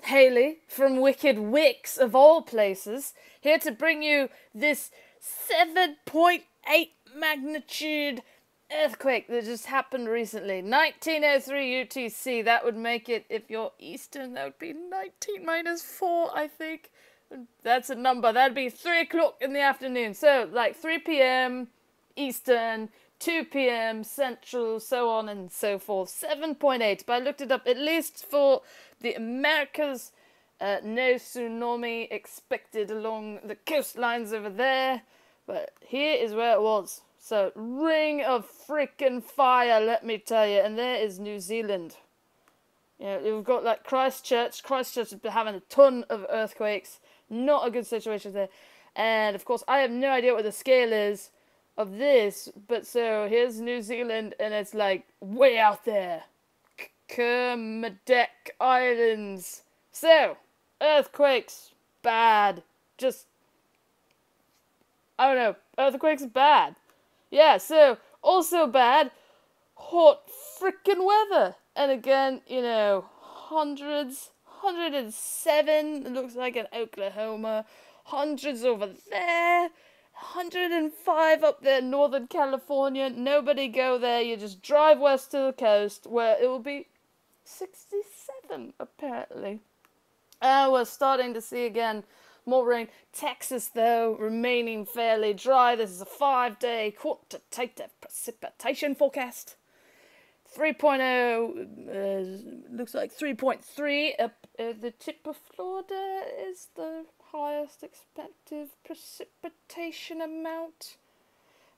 Haley from Wicked Wicks, of all places, here to bring you this 7.8 magnitude earthquake that just happened recently. 1903 UTC, that would make it, if you're Eastern, that would be 19 minus 4, I think. That's a number, that'd be 3 o'clock in the afternoon. So, like 3 p.m. Eastern, 2 p.m. Central, so on and so forth. 7.8, but I looked it up, at least for the Americas, no tsunami expected along the coastlines over there. But here is where it was. So, ring of freaking fire, let me tell you. And there is New Zealand. You know, you've got like Christchurch. Christchurch has been having a ton of earthquakes. Not a good situation there. And, of course, I have no idea what the scale is of this. But so, here's New Zealand, and it's like way out there. Kermadec Islands. So, earthquakes, bad. Just, I don't know, earthquakes bad. Yeah, so, also bad, hot frickin' weather. And again, you know, hundreds, 107, it looks like in Oklahoma, hundreds over there, 105 up there in Northern California. Nobody go there, you just drive west to the coast where it will be 67, apparently. We're starting to see again more rain. Texas, though, remaining fairly dry. This is a 5-day quantitative precipitation forecast. 3.0, looks like 3.3 up the tip of Florida is the highest expected precipitation amount.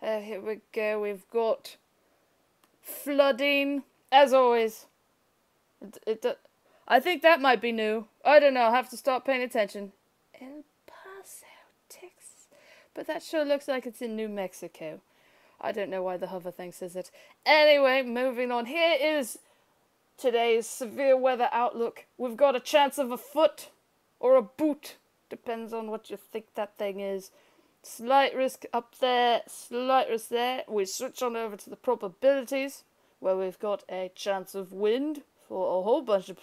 Here we go. We've got flooding, as always. I think that might be new. I don't know. I'll have to start paying attention. El Paso, Texas. But that sure looks like it's in New Mexico. I don't know why the hover thing says it. Anyway, moving on. Here is today's severe weather outlook. We've got a chance of a foot or a boot. Depends on what you think that thing is. Slight risk up there, slight risk there. We switch on over to the probabilities, where we've got a chance of wind for a whole bunch of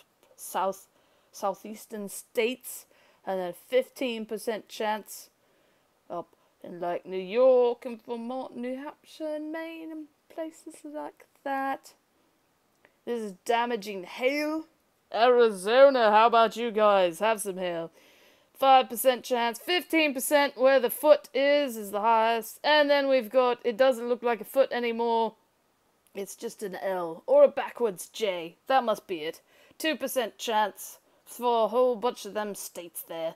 southeastern states, and then 15% chance up in like New York and Vermont, New Hampshire and Maine and places like that. This is damaging hail. Arizona, how about you guys? Have some hail. 5% chance, 15% where the foot is the highest. And then we've got, it doesn't look like a foot anymore. It's just an L or a backwards J. That must be it. 2% chance for a whole bunch of them states there.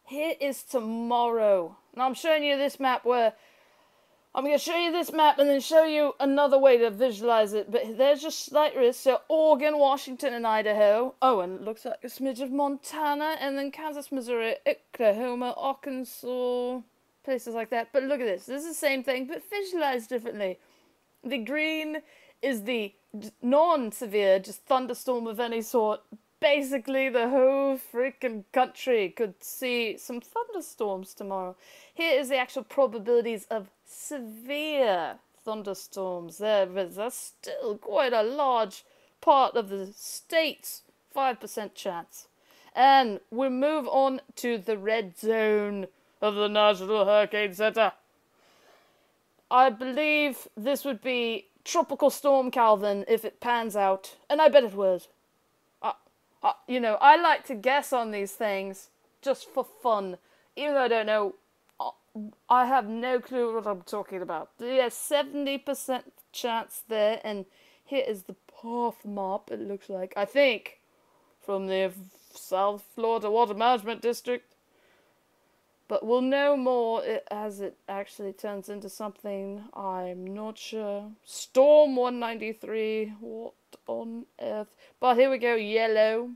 Here is tomorrow. Now I'm showing you this map where I'm going to show you this map and then show you another way to visualize it. But there's just slight risk. So Oregon, Washington, and Idaho. Oh, and it looks like a smidge of Montana. And then Kansas, Missouri, Oklahoma, Arkansas, places like that. But look at this. This is the same thing, but visualized differently. The green is the non-severe, just thunderstorm of any sort. Basically, the whole freaking country could see some thunderstorms tomorrow. Here is the actual probabilities of severe thunderstorms. There's still quite a large part of the states, 5% chance. And we move on to the red zone of the National Hurricane Center. I believe this would be Tropical Storm Calvin if it pans out, and I bet it would. You know, I like to guess on these things just for fun, even though I don't know. I have no clue what I'm talking about. Yeah, 70% chance there, and here is the path map, it looks like, I think, from the South Florida Water Management District. But we'll know more as it actually turns into something. I'm not sure. Storm 193. What on earth? But here we go. Yellow.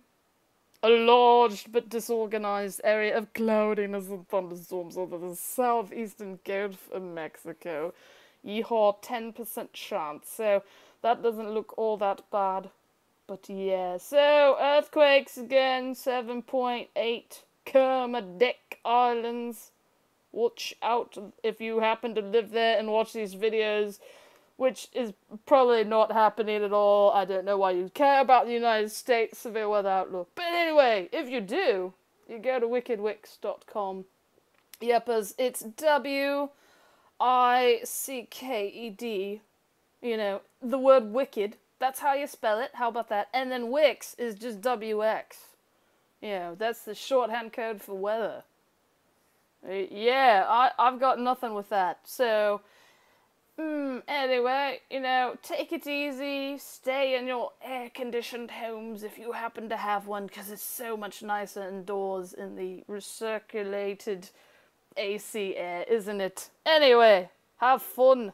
A large but disorganized area of cloudiness and thunderstorms over the southeastern Gulf of Mexico. Yeehaw, 10% chance. So that doesn't look all that bad. But yeah. So earthquakes again. 7.8. Kermadec Islands. Watch out if you happen to live there and watch these videos. which is probably not happening at all. I don't know why you'd care about the United States Severe Weather Outlook. But anyway, if you do, you go to wickedwicks.com. Yepers, it's WICKED, you know, the word wicked. That's how you spell it. How about that? And then Wix is just WX. You know, that's the shorthand code for weather. Yeah, I've got nothing with that. So, anyway, you know, take it easy. Stay in your air-conditioned homes if you happen to have one, because it's so much nicer indoors in the recirculated AC air, isn't it? Anyway, have fun.